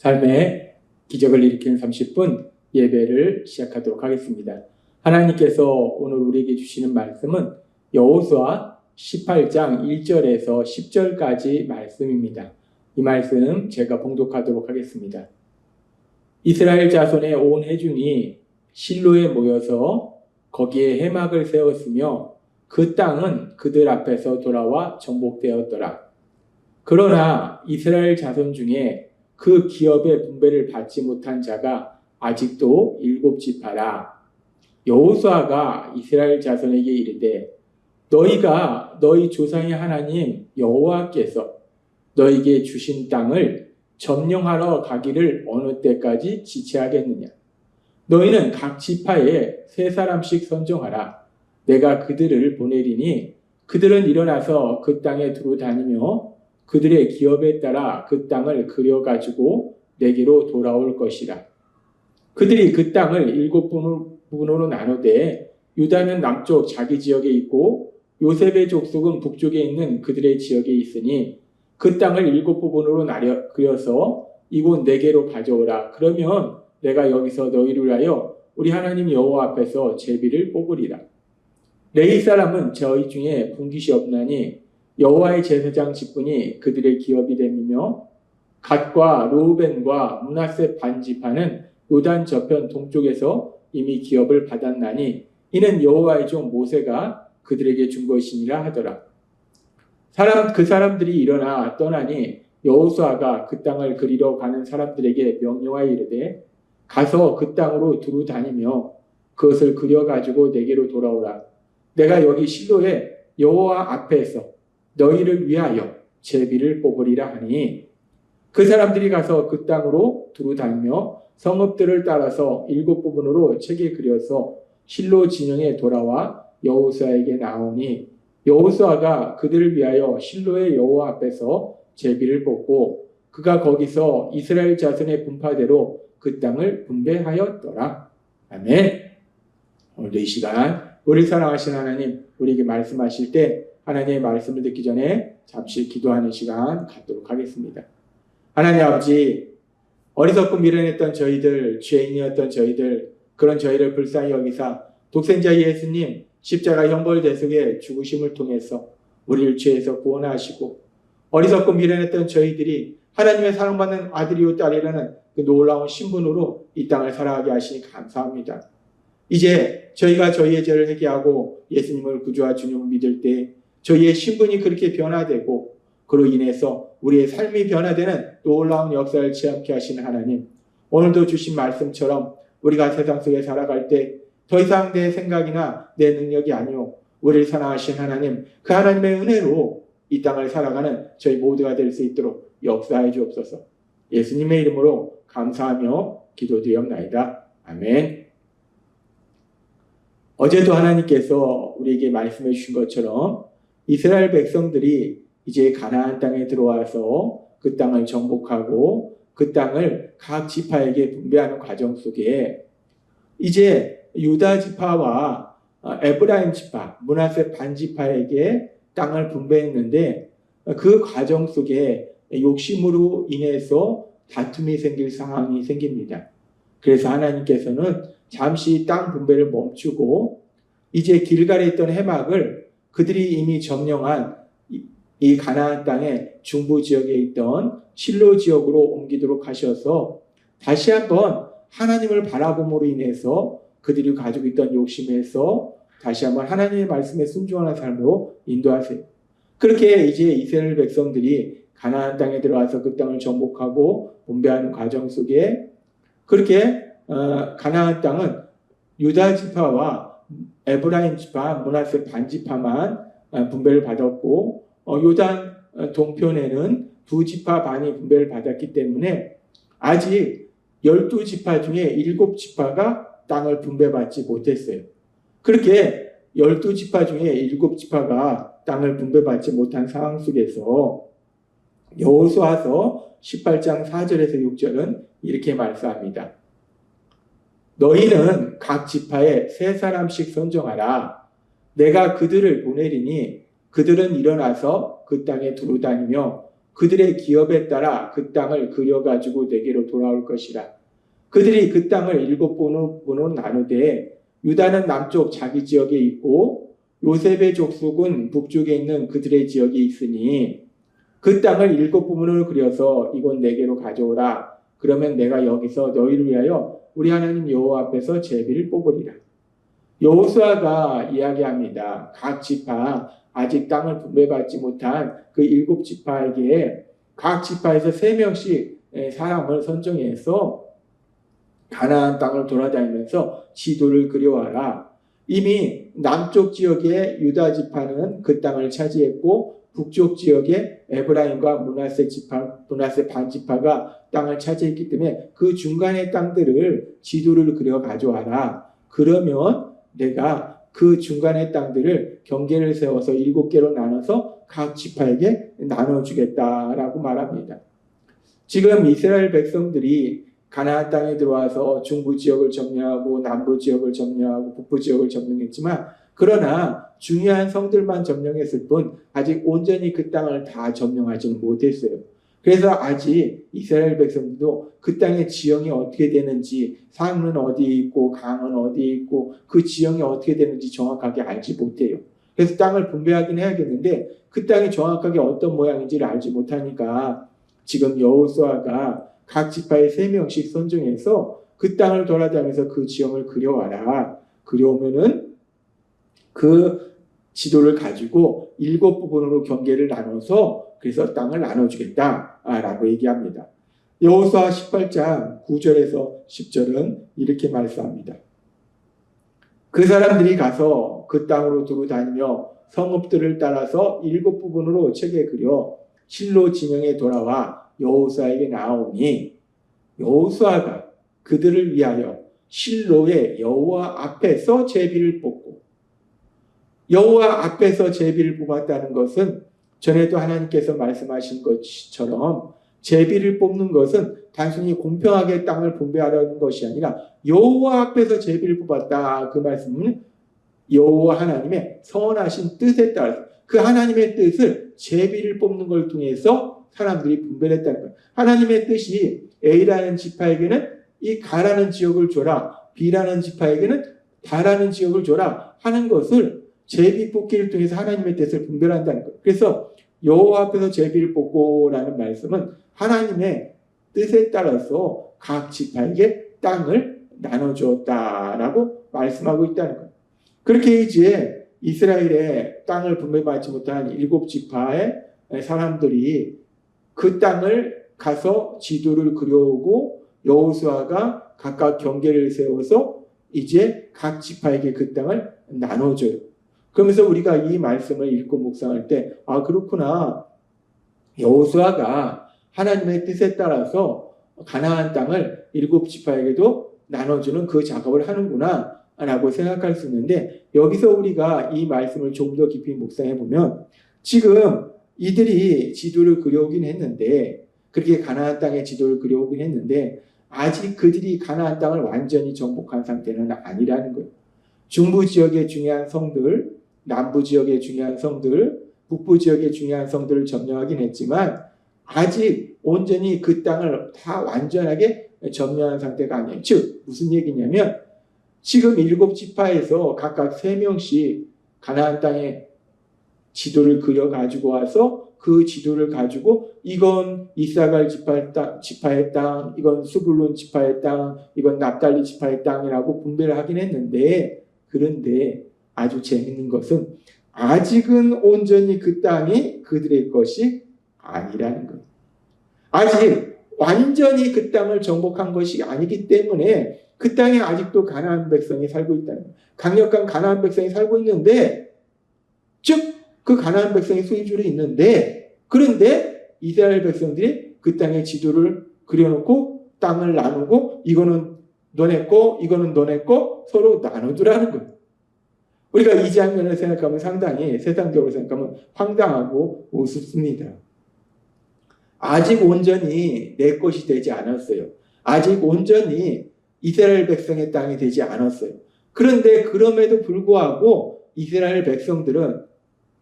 삶의 기적을 일으키는 30분 예배를 시작하도록 하겠습니다. 하나님께서 오늘 우리에게 주시는 말씀은 여호수아 18장 1절에서 10절까지 말씀입니다. 이 말씀 제가 봉독하도록 하겠습니다. 이스라엘 자손의 온 회중이 실로에 모여서 거기에 회막을 세웠으며 그 땅은 그들 앞에서 돌아와 정복되었더라. 그러나 이스라엘 자손 중에 그 기업의 분배를 받지 못한 자가 아직도 7지파라. 여호수아가 이스라엘 자손에게 이르되 너희가 너희 조상의 하나님 여호와께서 너희에게 주신 땅을 점령하러 가기를 어느 때까지 지체하겠느냐. 너희는 각 지파에 3사람씩 선정하라. 내가 그들을 보내리니 그들은 일어나서 그 땅에 두루 다니며 그들의 기업에 따라 그 땅을 그려가지고 내게로 돌아올 것이라. 그들이 그 땅을 7부분으로 나누되 유다는 남쪽 자기 지역에 있고 요셉의 족속은 북쪽에 있는 그들의 지역에 있으니 그 땅을 7부분으로 그려서 이곳 내게로 가져오라. 그러면 내가 여기서 너희를 위하여 우리 하나님 여호와 앞에서 제비를 뽑으리라. 레위 사람은 저희 중에 분깃이 없나니 여호와의 제사장 직분이 그들의 기업이 됨이며 갓과 르우벤과 므낫세 반지파는 요단 저편 동쪽에서 이미 기업을 받았나니 이는 여호와의 종 모세가 그들에게 준 것이니라 하더라. 그 사람들이 일어나 떠나니 여호수아가 그 땅을 그리러 가는 사람들에게 명령하여 이르되 가서 그 땅으로 두루 다니며 그것을 그려가지고 내게로 돌아오라. 내가 여기 실로에 여호와 앞에서 너희를 위하여 제비를 뽑으리라 하니 그 사람들이 가서 그 땅으로 두루 다니며 성읍들을 따라서 7부분으로 책에 그려서 실로 진영에 돌아와 여호수아에게 나오니 여호수아가 그들을 위하여 실로의 여호와 앞에서 제비를 뽑고 그가 거기서 이스라엘 자손의 분파대로 그 땅을 분배하였더라. 아멘. 오늘도 이 시간 우리 사랑하신 하나님 우리에게 말씀하실 때 하나님의 말씀을 듣기 전에 잠시 기도하는 시간 갖도록 하겠습니다. 하나님 아버지, 어리석고 미련했던 저희들, 죄인이었던 저희들, 그런 저희를 불쌍히 여기사 독생자 예수님 십자가 형벌 대속의 죽으심을 통해서 우리를 죄에서 구원하시고 어리석고 미련했던 저희들이 하나님의 사랑받는 아들이요 딸이라는 그 놀라운 신분으로 이 땅을 살아가게 하시니 감사합니다. 이제 저희가 저희의 죄를 회개하고 예수님을 구주와 주님을 믿을 때 저희의 신분이 그렇게 변화되고 그로 인해서 우리의 삶이 변화되는 놀라운 역사를 체험케 하시는 하나님, 오늘도 주신 말씀처럼 우리가 세상 속에 살아갈 때 더 이상 내 생각이나 내 능력이 아니오 우리를 사랑하신 하나님, 그 하나님의 은혜로 이 땅을 살아가는 저희 모두가 될 수 있도록 역사해 주옵소서. 예수님의 이름으로 감사하며 기도드리옵나이다. 아멘. 어제도 하나님께서 우리에게 말씀해 주신 것처럼 이스라엘 백성들이 이제 가나안 땅에 들어와서 그 땅을 정복하고 그 땅을 각 지파에게 분배하는 과정 속에 이제 유다 지파와 에브라임 지파, 므낫세 반지파에게 땅을 분배했는데 그 과정 속에 욕심으로 인해서 다툼이 생길 상황이 생깁니다. 그래서 하나님께서는 잠시 땅 분배를 멈추고 이제 길갈에 있던 회막을 그들이 이미 점령한 이 가나안 땅의 중부 지역에 있던 실로 지역으로 옮기도록 하셔서 다시 한번 하나님을 바라봄으로 인해서 그들이 가지고 있던 욕심에서 다시 한번 하나님의 말씀에 순종하는 삶으로 인도하세요. 그렇게 이제 이스라엘 백성들이 가나안 땅에 들어와서 그 땅을 정복하고 분배하는 과정 속에 그렇게 가나안 땅은 유다 지파와 에브라임 지파, 므낫세 반지파만 분배를 받았고 요단 동편에는 2지파 반이 분배를 받았기 때문에 아직 12지파 중에 7지파가 땅을 분배받지 못했어요. 그렇게 12지파 중에 7지파가 땅을 분배받지 못한 상황 속에서 여호수아서 18장 4절에서 6절은 이렇게 말씀합니다. 너희는 각 지파에 3사람씩 선정하라. 내가 그들을 보내리니 그들은 일어나서 그 땅에 두루 다니며 그들의 기업에 따라 그 땅을 그려가지고 내게로 돌아올 것이라. 그들이 그 땅을 7부로 나누되 유다는 남쪽 자기 지역에 있고 요셉의 족속은 북쪽에 있는 그들의 지역에 있으니 그 땅을 7부분으로 그려서 이곳 내게로 가져오라. 그러면 내가 여기서 너희를 위하여 우리 하나님 여호와 앞에서 제비를 뽑으리라. 여호수아가 이야기합니다. 각 지파, 아직 땅을 분배받지 못한 그 7지파에게 각 지파에서 3명씩 사람을 선정해서 가나안 땅을 돌아다니면서 지도를 그려와라. 이미 남쪽 지역의 유다 지파는 그 땅을 차지했고 북쪽 지역의 에브라임과 므낫세 반 지파가 땅을 차지했기 때문에 그 중간의 땅들을 지도를 그려 가져와라. 그러면 내가 그 중간의 땅들을 경계를 세워서 7개로 나눠서 각 지파에게 나눠주겠다라고 말합니다. 지금 이스라엘 백성들이 가나안 땅에 들어와서 중부 지역을 점령하고 남부 지역을 점령하고 북부 지역을 점령했지만 그러나 중요한 성들만 점령했을 뿐 아직 온전히 그 땅을 다 점령하지는 못했어요. 그래서 아직 이스라엘 백성들도 그 땅의 지형이 어떻게 되는지, 산은 어디 있고 강은 어디 있고 그 지형이 어떻게 되는지 정확하게 알지 못해요. 그래서 땅을 분배하긴 해야겠는데 그 땅이 정확하게 어떤 모양인지를 알지 못하니까 지금 여호수아가 각 지파에 3명씩 선정해서 그 땅을 돌아다니면서 그 지형을 그려와라. 그려오면은 그 지도를 가지고 7부분으로 경계를 나눠서 그래서 땅을 나눠주겠다라고 얘기합니다. 여호수아 18장 9절에서 10절은 이렇게 말씀합니다. 그 사람들이 가서 그 땅으로 두루 다니며 성읍들을 따라서 7부분으로 책에 그려 실로 진영에 돌아와 여호수아에게 나오니 여호수아가 그들을 위하여 실로의 여호와 앞에서 제비를 뽑고, 여호와 앞에서 제비를 뽑았다는 것은 전에도 하나님께서 말씀하신 것처럼 제비를 뽑는 것은 단순히 공평하게 땅을 분배하려는 것이 아니라 여호와 앞에서 제비를 뽑았다. 그 말씀은 여호와 하나님의 선하신 뜻에 따라서 그 하나님의 뜻을 제비를 뽑는 걸 통해서 사람들이 분배를 했다는 거예요. 하나님의 뜻이 A라는 지파에게는 이 가라는 지역을 줘라, B라는 지파에게는 다라는 지역을 줘라 하는 것을 제비 뽑기를 통해서 하나님의 뜻을 분별한다는 거예요. 그래서 여호와 앞에서 제비를 뽑고라는 말씀은 하나님의 뜻에 따라서 각 지파에게 땅을 나눠주었다라고 말씀하고 있다는 거예요. 그렇게 이제 이스라엘의 땅을 분배받지 못한 7지파의 사람들이 그 땅을 가서 지도를 그려오고 여호수아가 각각 경계를 세워서 이제 각 지파에게 그 땅을 나눠줘요. 그러면서 우리가 이 말씀을 읽고 묵상할 때, 아, 그렇구나. 여호수아가 하나님의 뜻에 따라서 가나안 땅을 7지파에게도 나눠주는 그 작업을 하는구나 라고 생각할 수 있는데, 여기서 우리가 이 말씀을 좀 더 깊이 묵상해 보면 지금 이들이 지도를 그려오긴 했는데, 그렇게 가나안 땅의 지도를 그려오긴 했는데 아직 그들이 가나안 땅을 완전히 정복한 상태는 아니라는 거예요. 중부 지역의 중요한 성들, 남부 지역의 중요한 성들, 북부 지역의 중요한 성들을 점령하긴 했지만 아직 온전히 그 땅을 다 완전하게 점령한 상태가 아니에요. 즉 무슨 얘기냐면 지금 7지파에서 각각 3명씩 가나안 땅의 지도를 그려 가지고 와서 그 지도를 가지고 이건 이사갈 지파의 땅, 이건 스불론 지파의 땅, 이건 납달리 지파의 땅이라고 분배를 하긴 했는데, 그런데 아주 재밌는 것은 아직은 온전히 그 땅이 그들의 것이 아니라는 거예요. 아직 완전히 그 땅을 정복한 것이 아니기 때문에 그 땅에 아직도 가나안 백성이 살고 있다는 거예요. 강력한 가나안 백성이 살고 있는데, 즉 그 가나안 백성의 소유주로 있는데, 그런데 이스라엘 백성들이 그 땅의 지도를 그려놓고 땅을 나누고 이거는 너네 거, 이거는 너네 거 서로 나누더라는 거예요. 우리가 이 장면을 생각하면 상당히 세상적으로 생각하면 황당하고 우습습니다. 아직 온전히 내 것이 되지 않았어요. 아직 온전히 이스라엘 백성의 땅이 되지 않았어요. 그런데 그럼에도 불구하고 이스라엘 백성들은,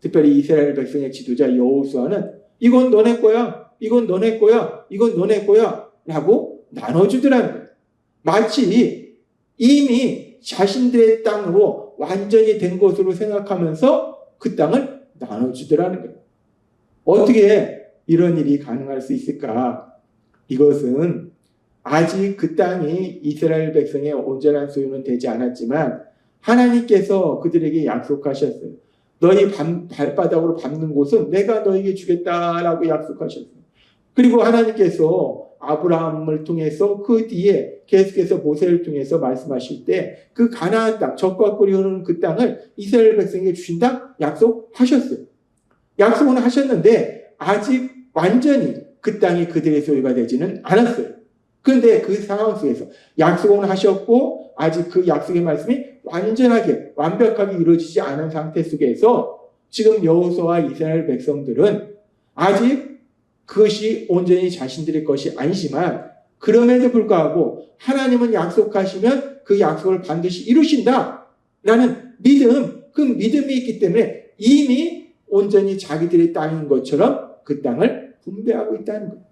특별히 이스라엘 백성의 지도자 여호수아는 이건 너네 거야. 이건 너네 거야, 이건 너네 거야 라고 나눠주더라는 거예요. 마치 이미 자신들의 땅으로 완전히 된 것으로 생각하면서 그 땅을 나눠주더라는 거예요. 어떻게 이런 일이 가능할 수 있을까? 이것은 아직 그 땅이 이스라엘 백성의 온전한 소유는 되지 않았지만 하나님께서 그들에게 약속하셨어요. 너희 발바닥으로 밟는 곳은 내가 너에게 주겠다라고 약속하셨어요. 그리고 하나님께서 아브라함을 통해서 그 뒤에 계속해서 모세를 통해서 말씀하실 때 그 가나안 땅, 적과 꿀이 흐르는 그 땅을 이스라엘 백성에게 주신다 약속하셨어요. 약속은 하셨는데 아직 완전히 그 땅이 그들의 소유가 되지는 않았어요. 그런데 그 상황 속에서 약속은 하셨고 아직 그 약속의 말씀이 완전하게 완벽하게 이루어지지 않은 상태 속에서 지금 여호수아와 이스라엘 백성들은 아직 그것이 온전히 자신들의 것이 아니지만 그럼에도 불구하고 하나님은 약속하시면 그 약속을 반드시 이루신다라는 믿음, 그 믿음이 있기 때문에 이미 온전히 자기들의 땅인 것처럼 그 땅을 분배하고 있다는 거예요.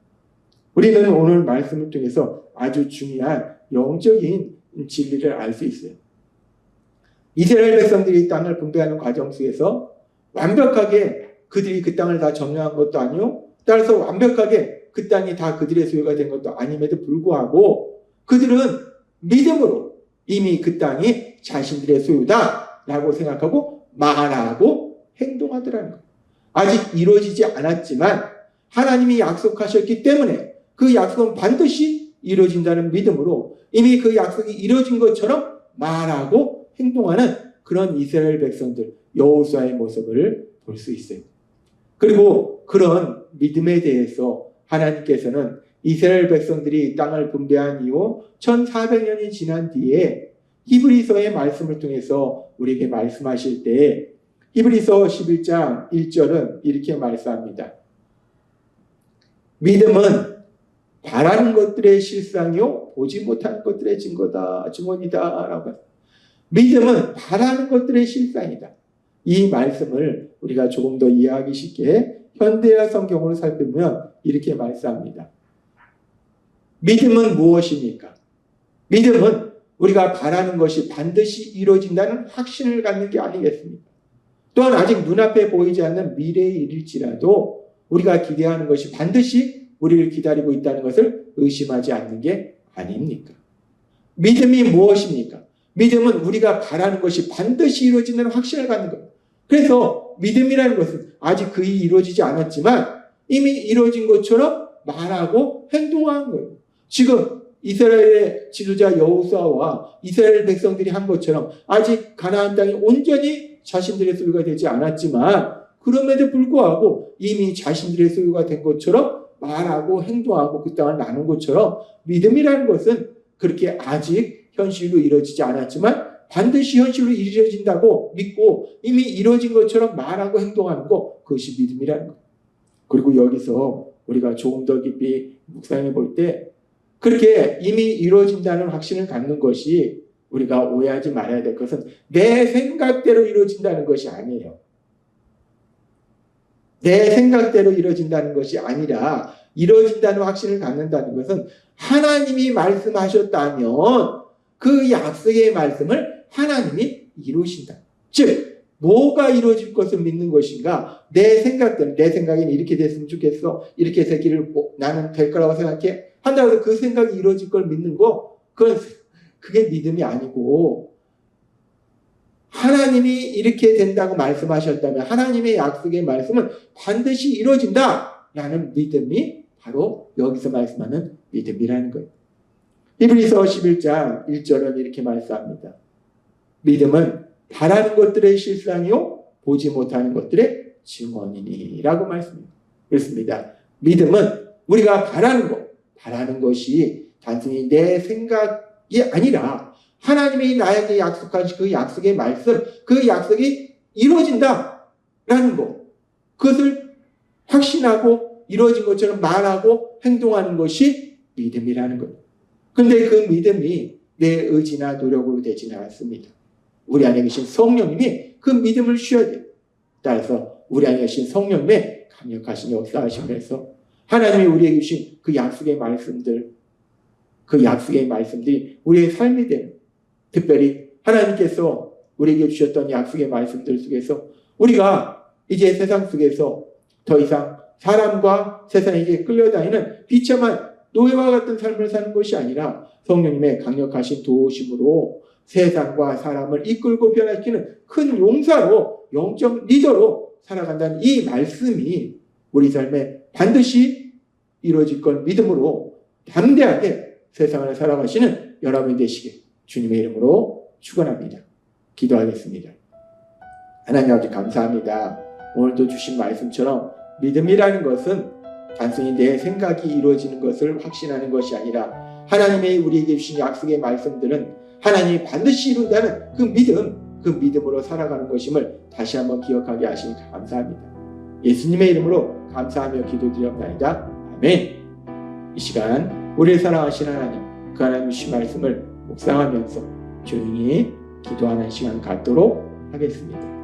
우리는 오늘 말씀을 통해서 아주 중요한 영적인 진리를 알 수 있어요. 이스라엘 백성들이 이 땅을 분배하는 과정 속에서 완벽하게 그들이 그 땅을 다 점령한 것도 아니요. 따라서 완벽하게 그 땅이 다 그들의 소유가 된 것도 아님에도 불구하고 그들은 믿음으로 이미 그 땅이 자신들의 소유다라고 생각하고 말하고 행동하더라는 거예요. 아직 이루어지지 않았지만 하나님이 약속하셨기 때문에 그 약속은 반드시 이루어진다는 믿음으로 이미 그 약속이 이루어진 것처럼 말하고 행동하는 그런 이스라엘 백성들, 여호수아의 모습을 볼 수 있어요. 그리고 그런 믿음에 대해서 하나님께서는 이스라엘 백성들이 땅을 분배한 이후 1400년이 지난 뒤에 히브리서의 말씀을 통해서 우리에게 말씀하실 때 히브리서 11장 1절은 이렇게 말씀합니다. 믿음은 바라는 것들의 실상이요 보지 못하는 것들의 증언이다 라고. 믿음은 바라는 것들의 실상이다. 이 말씀을 우리가 조금 더 이해하기 쉽게 현대화 성경으로 살펴보면 이렇게 말씀합니다. 믿음은 무엇입니까? 믿음은 우리가 바라는 것이 반드시 이루어진다는 확신을 갖는 게 아니겠습니까? 또한 아직 눈앞에 보이지 않는 미래의 일일지라도 우리가 기대하는 것이 반드시 우리를 기다리고 있다는 것을 의심하지 않는 게 아닙니까? 믿음이 무엇입니까? 믿음은 우리가 바라는 것이 반드시 이루어진다는 확신을 갖는 것. 그래서 믿음이라는 것은 아직 그 일이 이루어지지 않았지만 이미 이루어진 것처럼 말하고 행동하는 거예요. 지금 이스라엘의 지도자 여호수아와 이스라엘 백성들이 한 것처럼 아직 가나안 땅이 온전히 자신들의 소유가 되지 않았지만 그럼에도 불구하고 이미 자신들의 소유가 된 것처럼 말하고 행동하고 그 땅을 나눈 것처럼 믿음이라는 것은 그렇게 아직 현실로 이루어지지 않았지만 반드시 현실로 이루어진다고 믿고 이미 이루어진 것처럼 말하고 행동하는 것, 그것이 믿음이라는 것. 그리고 여기서 우리가 조금 더 깊이 묵상해 볼 때 그렇게 이미 이루어진다는 확신을 갖는 것이 우리가 오해하지 말아야 될 것은 내 생각대로 이루어진다는 것이 아니에요. 내 생각대로 이루어진다는 것이 아니라 이루어진다는 확신을 갖는다는 것은 하나님이 말씀하셨다면 그 약속의 말씀을 하나님이 이루신다. 즉 뭐가 이루어질 것을 믿는 것인가? 내 생각대로, 내 생각에는 이렇게 됐으면 좋겠어, 이렇게 해서 길을 나는 될 거라고 생각해 한다고 해서 그 생각이 이루어질 걸 믿는 거, 그게 믿음이 아니고 하나님이 이렇게 된다고 말씀하셨다면 하나님의 약속의 말씀은 반드시 이루어진다라는 믿음이 바로 여기서 말씀하는 믿음이라는 거예요. 히브리서 11장 1절은 이렇게 말씀합니다. 믿음은 바라는 것들의 실상이요 보지 못하는 것들의 증언이니 라고 말씀합니다. 그렇습니다. 믿음은 우리가 바라는 것이 단순히 내 생각이 아니라 하나님이 나에게 약속하신 그 약속의 말씀, 그 약속이 이루어진다라는 것, 그것을 확신하고 이루어진 것처럼 말하고 행동하는 것이 믿음이라는 것. 그런데 그 믿음이 내 의지나 노력으로 되지는 않습니다. 우리 안에 계신 성령님이 그 믿음을 주셔야 돼요. 따라서 우리 안에 계신 성령님의 강력하신 역사하심에서 하나님이 우리에게 주신 그 약속의 말씀들, 그 약속의 말씀들이 우리의 삶이 되는, 특별히 하나님께서 우리에게 주셨던 약속의 말씀들 속에서 우리가 이제 세상 속에서 더 이상 사람과 세상에게 끌려다니는 비참한 노예와 같은 삶을 사는 것이 아니라 성령님의 강력하신 도우심으로 세상과 사람을 이끌고 변화시키는 큰 용사로, 영적 리더로 살아간다는 이 말씀이 우리 삶에 반드시 이루어질 걸 믿음으로 담대하게 세상을 살아가시는 여러분이 되시길 주님의 이름으로 축원합니다. 기도하겠습니다. 하나님 아버지 감사합니다. 오늘도 주신 말씀처럼 믿음이라는 것은 단순히 내 생각이 이루어지는 것을 확신하는 것이 아니라 하나님의 우리에게 주신 약속의 말씀들은 하나님이 반드시 이룬다는 그 믿음으로 살아가는 것임을 다시 한번 기억하게 하시니 감사합니다. 예수님의 이름으로 감사하며 기도드렸나이다. 아멘. 이 시간 우리를 사랑하시는 하나님, 그 하나님 주신 말씀을 묵상하면서 조용히 기도하는 시간 갖도록 하겠습니다.